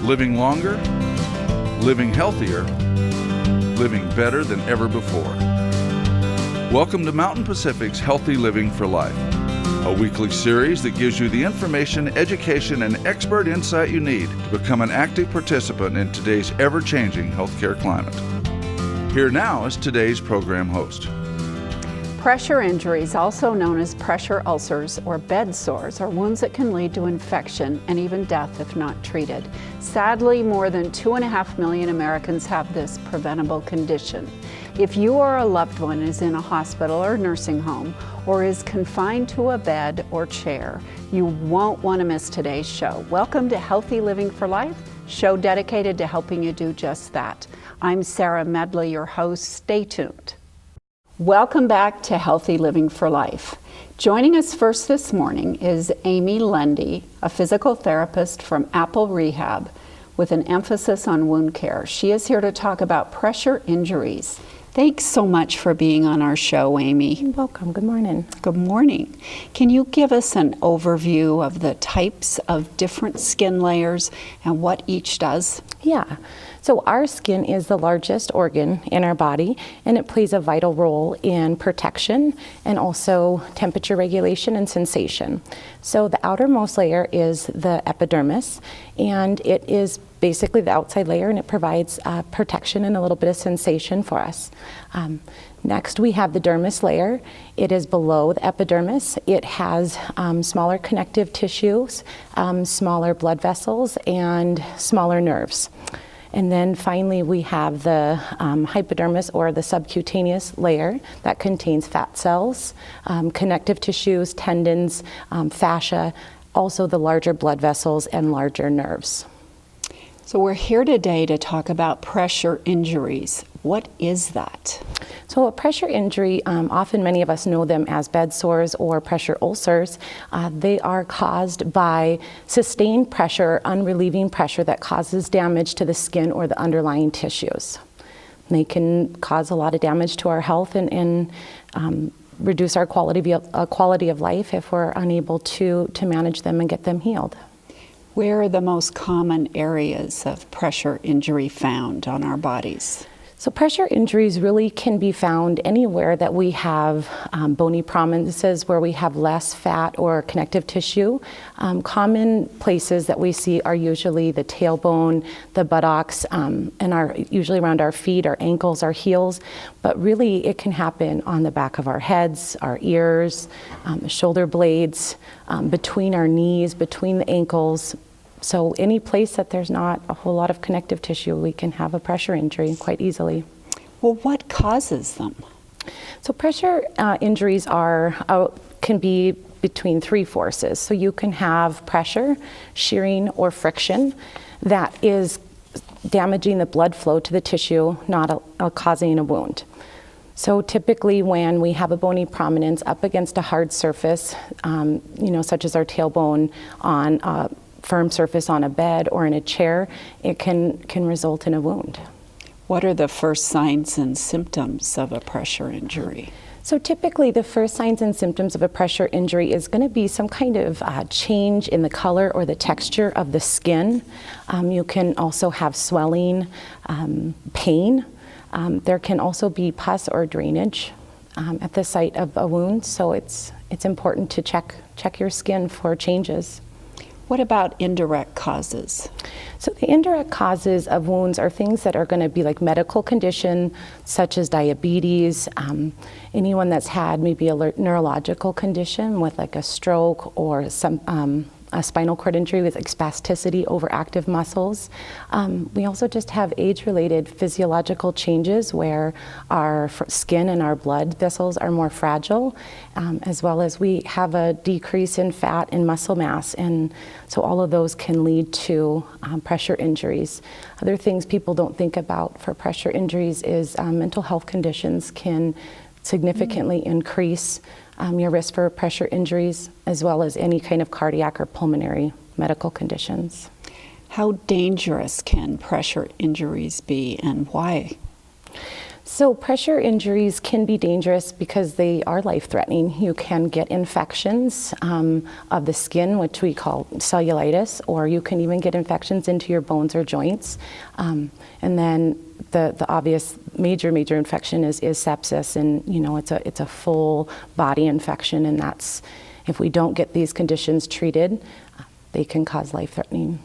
living longer, living healthier, living better than ever before. Welcome to Mountain Pacific's Healthy Living for Life, a weekly series that gives you the information, education, and expert insight you need to become an active participant in today's ever-changing healthcare climate. Here now is today's program host. Pressure injuries, also known as pressure ulcers or bed sores, are wounds that can lead to infection and even death if not treated. Sadly, more than 2.5 million Americans have this preventable condition. If you or a loved one is in a hospital or nursing home or is confined to a bed or chair, you won't want to miss today's show. Welcome to Healthy Living for Life, show dedicated to helping you do just that. I'm Sarah Medley, your host. Stay tuned. Welcome back to Healthy Living for Life. Joining us first this morning is Amy Lundy, a physical therapist from Apple Rehab with an emphasis on wound care. She is here to talk about pressure injuries. Thanks so much for being on our show, Amy. You're welcome. Good morning. Good morning. Can you give us an overview of the types of different skin layers and what each does? Yeah. So our skin is the largest organ in our body, and it plays a vital role in protection and also temperature regulation and sensation. So the outermost layer is the epidermis, and it is basically the outside layer, and it provides protection and a little bit of sensation for us. Next, we have the dermis layer. It is below the epidermis. It has smaller connective tissues, smaller blood vessels, and smaller nerves. And then finally, we have the hypodermis, or the subcutaneous layer, that contains fat cells, connective tissues, tendons, fascia, also the larger blood vessels and larger nerves. So we're here today to talk about pressure injuries. What is that? So a pressure injury, often many of us know them as bed sores or pressure ulcers. They are caused by sustained pressure, unrelieving pressure that causes damage to the skin or the underlying tissues. They can cause a lot of damage to our health and reduce our quality of life if we're unable to manage them and get them healed. Where are the most common areas of pressure injury found on our bodies? So pressure injuries really can be found anywhere that we have bony prominences, where we have less fat or connective tissue. Common places that we see are usually the tailbone, the buttocks, and usually around our feet, our ankles, our heels. But really it can happen on the back of our heads, our ears, shoulder blades, between our knees, between the ankles. So any place that there's not a whole lot of connective tissue, we can have a pressure injury quite easily. Well, what causes them? So pressure injuries can be between three forces. So you can have pressure, shearing, or friction that is damaging the blood flow to the tissue, not causing a wound. So typically when we have a bony prominence up against a hard surface, such as our tailbone on a firm surface on a bed or in a chair, it can result in a wound. What are the first signs and symptoms of a pressure injury? So typically the first signs and symptoms of a pressure injury is going to be some kind of change in the color or the texture of the skin. You can also have swelling, pain. There can also be pus or drainage at the site of a wound, so it's important to check your skin for changes. What about indirect causes? So the indirect causes of wounds are things that are going to be like medical condition, such as diabetes, anyone that's had maybe a neurological condition with like a stroke or a spinal cord injury with like spasticity, overactive muscles. We also just have age-related physiological changes where our skin and our blood vessels are more fragile, as well as we have a decrease in fat and muscle mass, and so all of those can lead to pressure injuries. Other things people don't think about for pressure injuries is mental health conditions can significantly increase your risk for pressure injuries, as well as any kind of cardiac or pulmonary medical conditions. How dangerous can pressure injuries be, and why? So pressure injuries can be dangerous because they are life-threatening. You can get infections of the skin, which we call cellulitis, or you can even get infections into your bones or joints. And then the obvious major infection is sepsis, and it's a full body infection, and that's, if we don't get these conditions treated, they can cause life-threatening.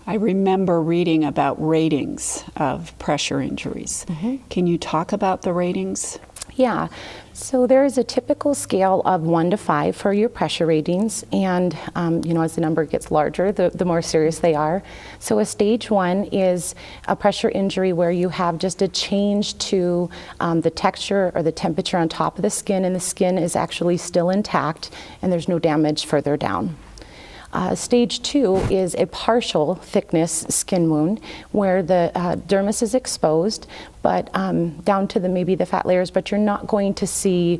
I remember reading about ratings of pressure injuries. Can you talk about the ratings? Yeah, so there is a typical scale of 1 to 5 for your pressure ratings, and as the number gets larger, the more serious they are. So a stage 1 is a pressure injury where you have just a change to the texture or the temperature on top of the skin, and the skin is actually still intact, and there's no damage further down. Stage 2 is a partial thickness skin wound where the dermis is exposed, but down to maybe the fat layers, but you're not going to see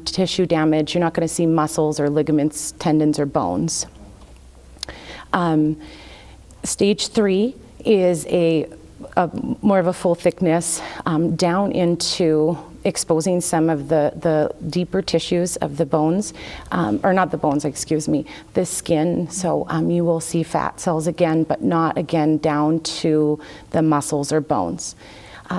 tissue damage. You're not going to see muscles or ligaments, tendons, or bones. Stage 3 is more of a full thickness down into exposing some of the deeper tissues of the bones, or not the bones, excuse me, the skin. So you will see fat cells again, but not again down to the muscles or bones.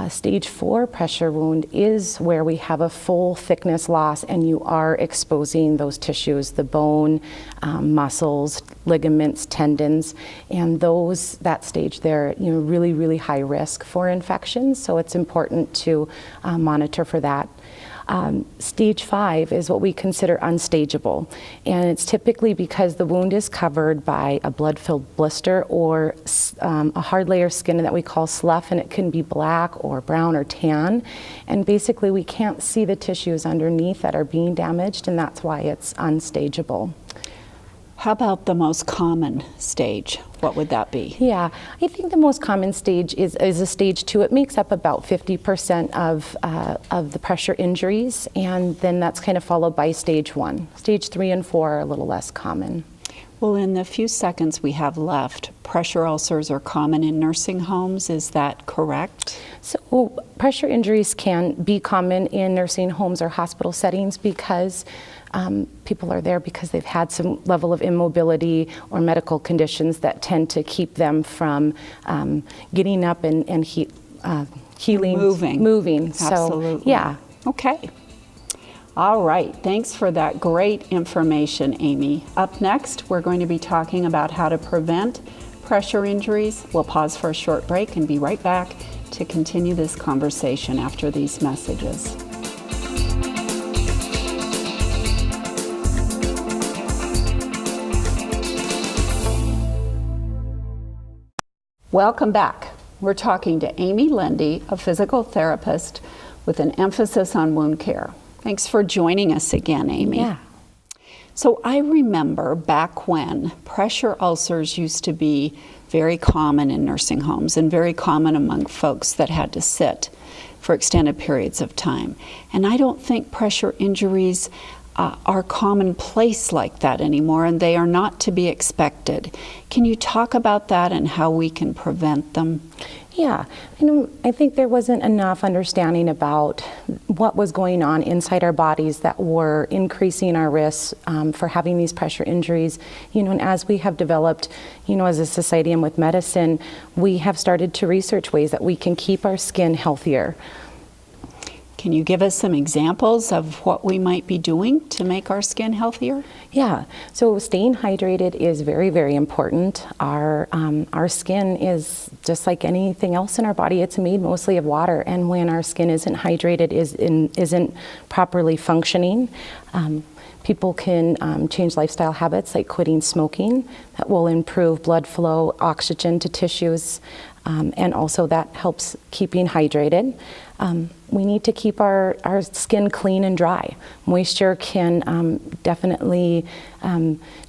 Stage 4 pressure wound is where we have a full thickness loss and you are exposing those tissues, the bone, muscles, ligaments, tendons, and that stage there, really high risk for infections, so it's important to monitor for that. Stage 5 is what we consider unstageable, and it's typically because the wound is covered by a blood-filled blister or a hard layer of skin that we call slough, and it can be black or brown or tan, and basically we can't see the tissues underneath that are being damaged, and that's why it's unstageable. How about the most common stage? What would that be? Yeah, I think the most common stage is a stage 2. It makes up about 50% of the pressure injuries, and then that's kind of followed by stage 1. Stage 3 and 4 are a little less common. Well, in the few seconds we have left, pressure ulcers are common in nursing homes. Is that correct? So pressure injuries can be common in nursing homes or hospital settings because people are there because they've had some level of immobility or medical conditions that tend to keep them from getting up and healing, moving. Absolutely. So, yeah. Okay. All right. Thanks for that great information, Amy. Up next, we're going to be talking about how to prevent pressure injuries. We'll pause for a short break and be right back to continue this conversation after these messages. Welcome back. We're talking to Amy Lundy, a physical therapist with an emphasis on wound care. Thanks for joining us again, Amy. Yeah. So I remember back when pressure ulcers used to be very common in nursing homes and very common among folks that had to sit for extended periods of time. And I don't think pressure injuries are commonplace like that anymore, and they are not to be expected. Can you talk about that and how we can prevent them? Yeah, I think there wasn't enough understanding about what was going on inside our bodies that were increasing our risks for having these pressure injuries. And as we have developed, as a society and with medicine, we have started to research ways that we can keep our skin healthier. Can you give us some examples of what we might be doing to make our skin healthier? Yeah, so staying hydrated is very, very important. Our skin is just like anything else in our body. It's made mostly of water, and when our skin isn't hydrated, isn't properly functioning, people can change lifestyle habits like quitting smoking. That will improve blood flow, oxygen to tissues, and also that helps keeping hydrated. We need to keep our skin clean and dry. Moisture can definitely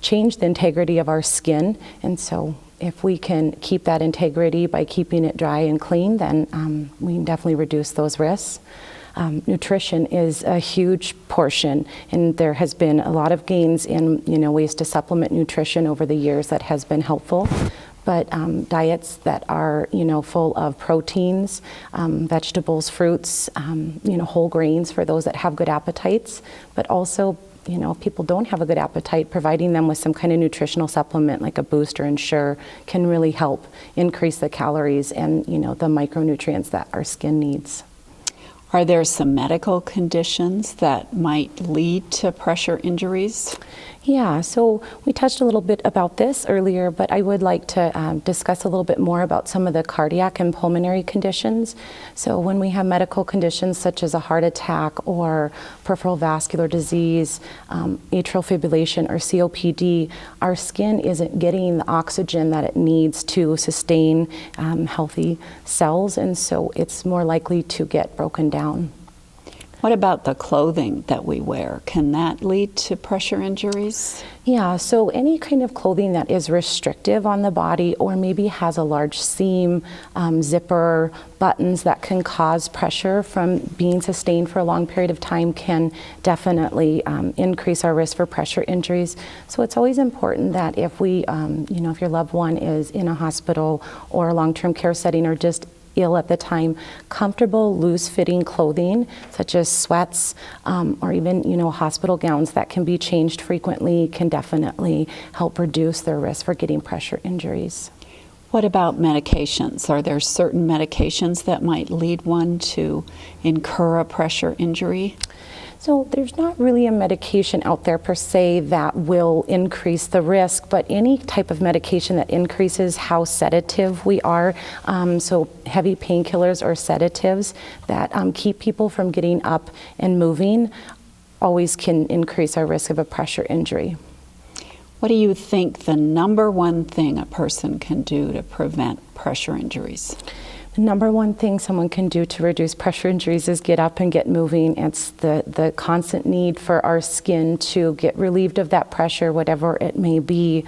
change the integrity of our skin, and so if we can keep that integrity by keeping it dry and clean, then we can definitely reduce those risks. Nutrition is a huge portion, and there has been a lot of gains in ways to supplement nutrition over the years that has been helpful. but diets that are, full of proteins, vegetables, fruits, whole grains for those that have good appetites, but also, if people don't have a good appetite, providing them with some kind of nutritional supplement like a Boost or Ensure can really help increase the calories and, the micronutrients that our skin needs. Are there some medical conditions that might lead to pressure injuries? Yeah, so we touched a little bit about this earlier, but I would like to discuss a little bit more about some of the cardiac and pulmonary conditions. So when we have medical conditions such as a heart attack or peripheral vascular disease, atrial fibrillation or COPD, our skin isn't getting the oxygen that it needs to sustain healthy cells, and so it's more likely to get broken down. What about the clothing that we wear? Can that lead to pressure injuries? Yeah, so any kind of clothing that is restrictive on the body or maybe has a large seam, zipper, buttons that can cause pressure from being sustained for a long period of time can definitely increase our risk for pressure injuries. So it's always important that if we, if your loved one is in a hospital or a long-term care setting or just ill at the time, comfortable, loose-fitting clothing, such as sweats or even, hospital gowns that can be changed frequently can definitely help reduce their risk for getting pressure injuries. What about medications? Are there certain medications that might lead one to incur a pressure injury? So there's not really a medication out there per se that will increase the risk, but any type of medication that increases how sedative we are, so heavy painkillers or sedatives that keep people from getting up and moving, always can increase our risk of a pressure injury. What do you think the number one thing a person can do to prevent pressure injuries? The number one thing someone can do to reduce pressure injuries is get up and get moving. It's the constant need for our skin to get relieved of that pressure, whatever it may be.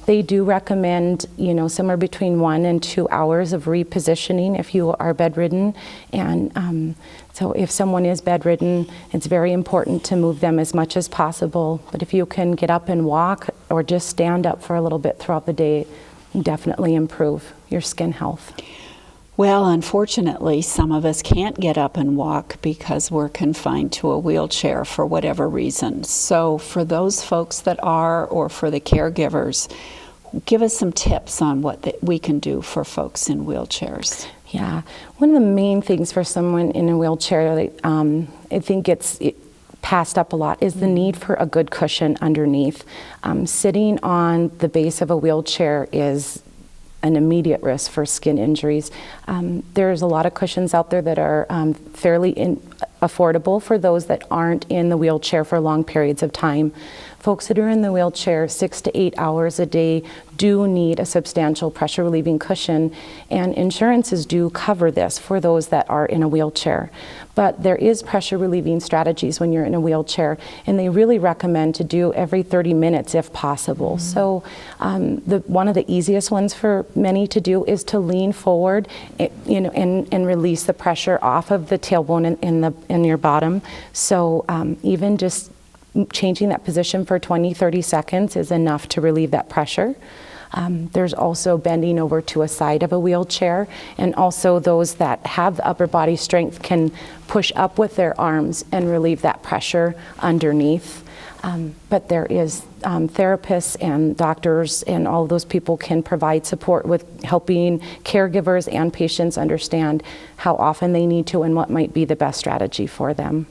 They do recommend, somewhere between 1 and 2 hours of repositioning if you are bedridden. And so if someone is bedridden, it's very important to move them as much as possible. But if you can get up and walk or just stand up for a little bit throughout the day, you definitely improve your skin health. Well, unfortunately, some of us can't get up and walk because we're confined to a wheelchair for whatever reason. So for those folks that are, or for the caregivers, give us some tips on what we can do for folks in wheelchairs. Yeah, one of the main things for someone in a wheelchair, I think it's passed up a lot, is the need for a good cushion underneath. Sitting on the base of a wheelchair is an immediate risk for skin injuries. There's a lot of cushions out there that are fairly affordable for those that aren't in the wheelchair for long periods of time. Folks that are in the wheelchair 6 to 8 hours a day do need a substantial pressure relieving cushion, and insurances do cover this for those that are in a wheelchair. But there is pressure relieving strategies when you're in a wheelchair, and they really recommend to do every 30 minutes if possible. Mm-hmm. So one of the easiest ones for many to do is to lean forward, and release the pressure off of the tailbone in your bottom. So even just changing that position for 20-30 seconds is enough to relieve that pressure. There's also bending over to a side of a wheelchair, and also those that have the upper body strength can push up with their arms and relieve that pressure underneath. But there is therapists and doctors and all of those people can provide support with helping caregivers and patients understand how often they need to and what might be the best strategy for them.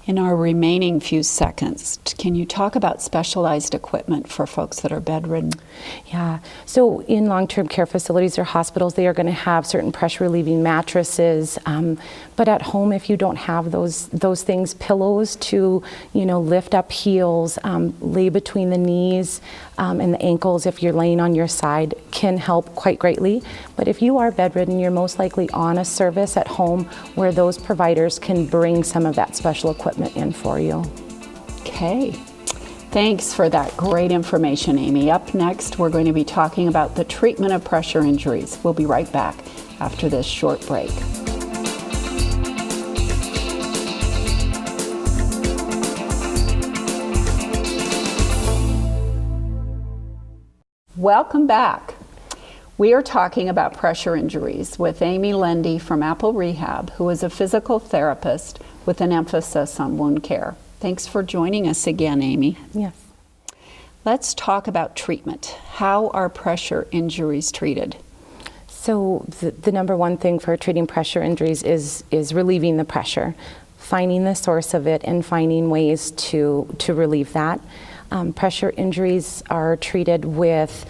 In our remaining few seconds, can you talk about specialized equipment for folks that are bedridden? Yeah, so in long-term care facilities or hospitals, they are going to have certain pressure relieving mattresses, but at home, if you don't have those things, pillows to lift up heels, lay between the knees and the ankles if you're laying on your side can help quite greatly. But if you are bedridden, you're most likely on a service at home where those providers can bring some of that special equipment in for you. Okay. Thanks for that great information, Amy. Up next, we're going to be talking about the treatment of pressure injuries. We'll be right back after this short break. Welcome back. We are talking about pressure injuries with Amy Lundy from Apple Rehab, who is a physical therapist with an emphasis on wound care. Thanks for joining us again, Amy. Yes. Let's talk about treatment. How are pressure injuries treated? So the number one thing for treating pressure injuries is relieving the pressure, finding the source of it and finding ways to relieve that. Pressure injuries are treated with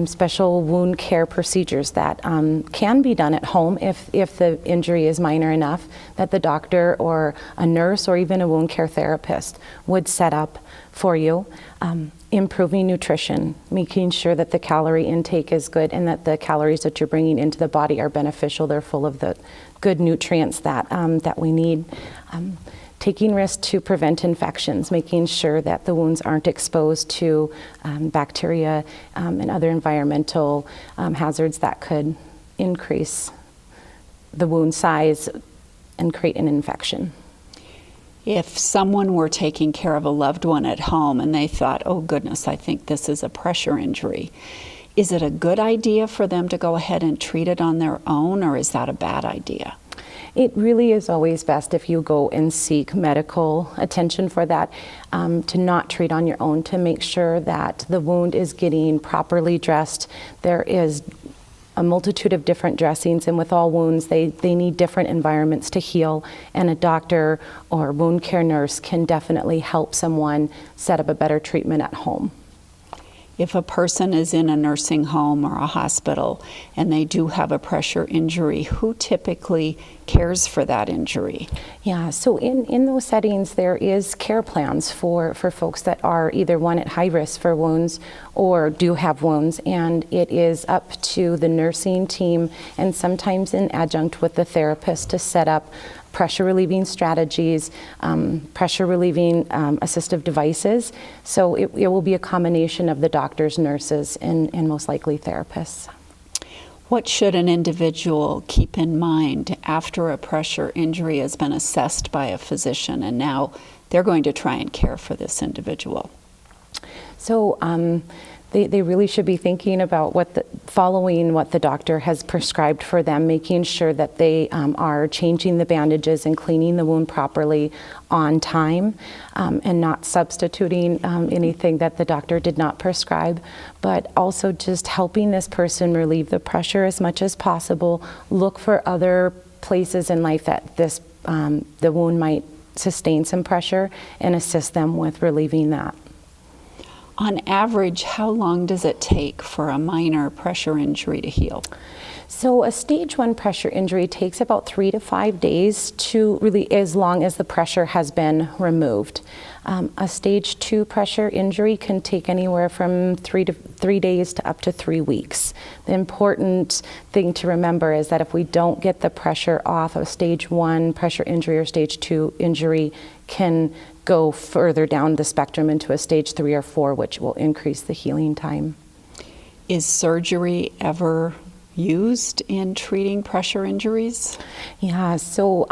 special wound care procedures that can be done at home if the injury is minor enough that the doctor or a nurse or even a wound care therapist would set up for you. Improving nutrition, making sure that the calorie intake is good and that the calories that you're bringing into the body are beneficial. They're full of the good nutrients that we need. Taking risks to prevent infections, making sure that the wounds aren't exposed to bacteria and other environmental hazards that could increase the wound size and create an infection. If someone were taking care of a loved one at home and they thought, oh goodness, I think this is a pressure injury, is it a good idea for them to go ahead and treat it on their own, or is that a bad idea? It really is always best if you go and seek medical attention for that, to not treat on your own, to make sure that the wound is getting properly dressed. There is a multitude of different dressings, and with all wounds, they need different environments to heal, and a doctor or wound care nurse can definitely help someone set up a better treatment at home. If a person is in a nursing home or a hospital and they do have a pressure injury, who typically cares for that injury? Yeah, so in those settings, there is care plans for folks that are either one at high risk for wounds or do have wounds, and it is up to the nursing team and sometimes in adjunct with the therapist to set up pressure relieving strategies, pressure relieving assistive devices. So it will be a combination of the doctors, nurses, and most likely therapists. What should an individual keep in mind after a pressure injury has been assessed by a physician and now they're going to try and care for this individual? So they really should be thinking about following what the doctor has prescribed for them, making sure that they are changing the bandages and cleaning the wound properly on time, and not substituting anything that the doctor did not prescribe, but also just helping this person relieve the pressure as much as possible. Look for other places in life that the wound might sustain some pressure and assist them with relieving that. On average, how long does it take for a minor pressure injury to heal? So a stage 1 pressure injury takes about 3 to 5 days to really, as long as the pressure has been removed. A stage 2 pressure injury can take anywhere from 3 days to up to 3 weeks. The important thing to remember is that if we don't get the pressure off, a stage 1 pressure injury or stage 2 injury can go further down the spectrum into a stage 3 or 4, which will increase the healing time. Is surgery ever used in treating pressure injuries? Yeah, so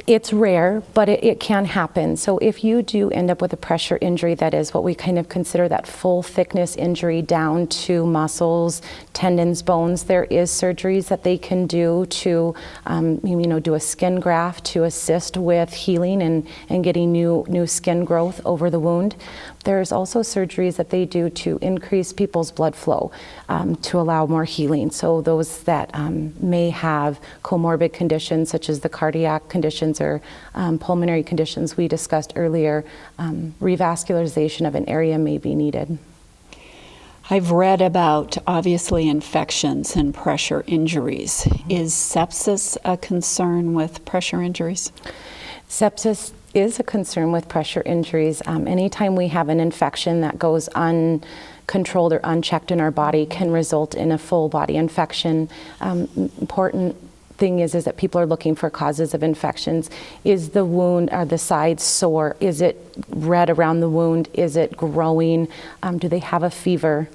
it's rare, but it can happen. So if you do end up with a pressure injury, that is what we kind of consider that full thickness injury down to muscles, tendons, bones, there is surgeries that they can do to do a skin graft to assist with healing and getting new skin growth over the wound. There's also surgeries that they do to increase people's blood flow to allow more healing. So those that may have comorbid conditions such as the cardiac conditions or pulmonary conditions we discussed earlier, revascularization of an area may be needed. I've read about, obviously, infections and pressure injuries. Is sepsis a concern with pressure injuries? Sepsis is a concern with pressure injuries. Anytime we have an infection that goes uncontrolled or unchecked in our body can result in a full body infection. Important thing is that people are looking for causes of infections. Is the wound, are the sides sore? Is it red around the wound? Is it growing? Do they have a fever?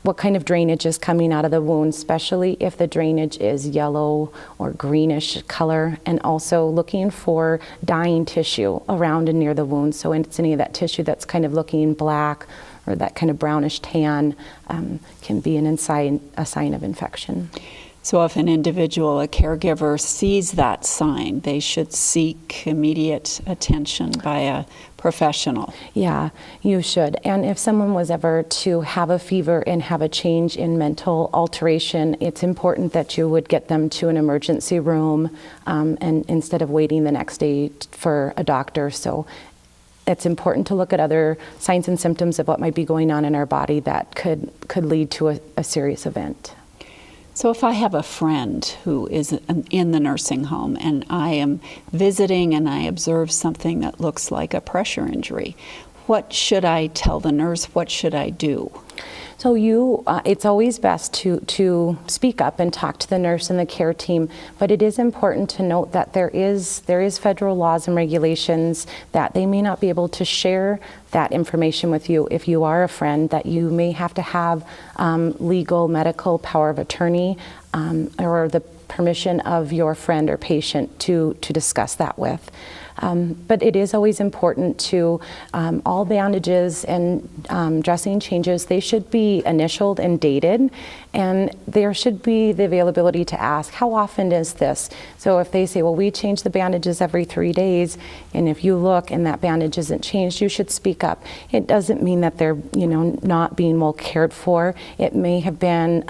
What kind of drainage is coming out of the wound, especially if the drainage is yellow or greenish color, and also looking for dying tissue around and near the wound. So it's any of that tissue that's kind of looking black or that kind of brownish tan can be a sign of infection. So if an individual, a caregiver, sees that sign, they should seek immediate attention by a professional. Yeah, you should. And if someone was ever to have a fever and have a change in mental alteration, it's important that you would get them to an emergency room and instead of waiting the next day for a doctor. So it's important to look at other signs and symptoms of what might be going on in our body that could lead to a serious event. So if I have a friend who is in the nursing home and I am visiting and I observe something that looks like a pressure injury, what should I tell the nurse? What should I do? So it's always best to speak up and talk to the nurse and the care team, but it is important to note that there is federal laws and regulations that they may not be able to share that information with you if you are a friend, that you may have to have legal medical power of attorney or the permission of your friend or patient to discuss that with. But it is always important to, all bandages and dressing changes, they should be initialed and dated, and there should be the availability to ask, how often is this? So if they say, well, we change the bandages every 3 days, and if you look and that bandage isn't changed, you should speak up. It doesn't mean that they're, not being well cared for. It may have been,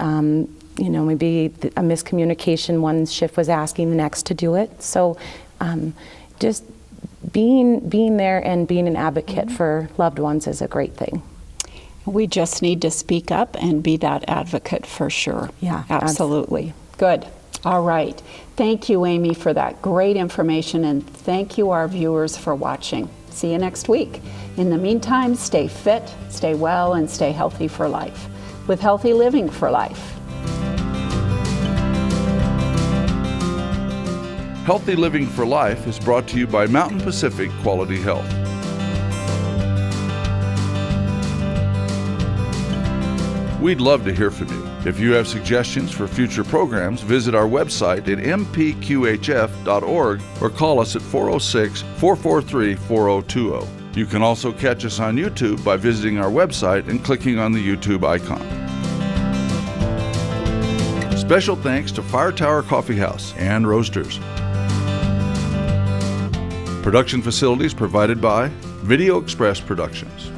maybe a miscommunication. One shift was asking the next to do it. So just being there and being an advocate for loved ones is a great thing. We just need to speak up and be that advocate for sure. Yeah, absolutely. Good. All right. Thank you, Amy, for that great information, and thank you, our viewers, for watching. See you next week. In the meantime, stay fit, stay well, and stay healthy for life with Healthy Living for Life. Healthy Living for Life is brought to you by Mountain Pacific Quality Health. We'd love to hear from you. If you have suggestions for future programs, visit our website at mpqhf.org or call us at 406-443-4020. You can also catch us on YouTube by visiting our website and clicking on the YouTube icon. Special thanks to Fire Tower Coffee House and Roasters. Production facilities provided by Video Express Productions.